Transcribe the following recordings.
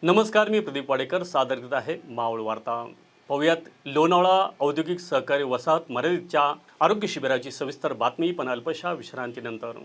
नमस्कार, मी प्रदीप वाडेकर सादर करत आहे मावळ वार्ता। पाहुयात लोणावळा औद्योगिक सहकारी वसाहत मर्यादितच्या आरोग्य शिबिराची सविस्तर बातमी, पण अल्पशा विश्रांतीनंतर।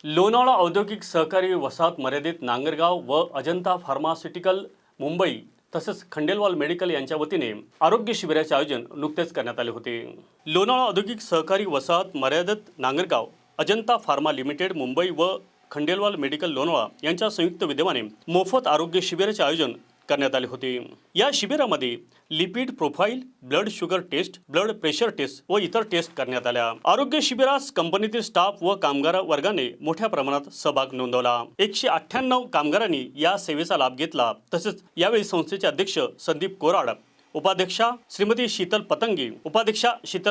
लोणावळा औद्योगिक सहकारी वसाहत मर्यादित नांगरगाव व अजंता फार्मास्युटिकल मुंबई तसेच खंडेलवाल मेडिकल यांच्या वतीने आरोग्य शिबिराचे आयोजन नुकतेच करण्यात आले होते। लोणावळा औद्योगिक सहकारी वसाहत मर्यादित नांगरगाव, अजंता फार्मा लिमिटेड मुंबई व खंडेलवाल मेडिकल लोणावळा यांच्या संयुक्त विद्यमाने मोफत आरोग्य शिबिराचे आयोजन करण्यात आले होते। या शिबिरामध्ये lipid profile, blood sugar test, blood pressure test व इतर टेस्ट करण्यात आल्या। आरोग्य शिबिरास कंपनीतील स्टाफ व कामगार वर्गाने मोठ्या प्रमाणात सहभाग नोंदवला। 198 कामगारांनी या सेवेचा लाभ घेतला। तसेच यावेळी संस्थेचे अध्यक्ष संदीप कोराड, उपाध्यक्षा श्रीमती शीतल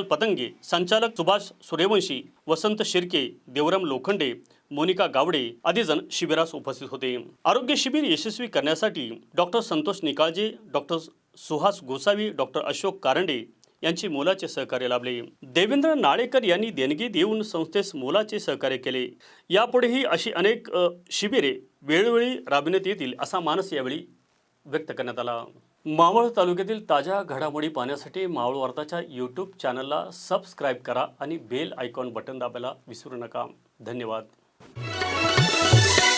पतंगे, संचालक सुभाष सूर्यवंशी, वसंत शिर्के, देवराम लोखंडे, मोनिका गावडे आदी जण शिबिरास उपस्थित होते। आरोग्य शिबिर यशस्वी करण्यासाठी doctor Santosh Nikalje, doctor Suhas Gosavi, doctor Ashok Karande यांचे मोलाचे सहकार्य लाभले। देवेंद्र नाळेकर यांनी देणगी देऊन संस्थेस मोलाचे सहकार्य केले। यापुढेही अशी अनेक शिबिरे वेळोवेळी राबविण्यात येतील असा मानस यावेळी व्यक्त करण्यात आला। मावळ तालुक्यातील ताज्या घडामोडी पाहण्यासाठी मावळ वार्ताच्या यूट्यूब चॅनलला सबस्क्राईब करा आणि बेल आयकॉन बटन दाबायला विसरू नका। धन्यवाद।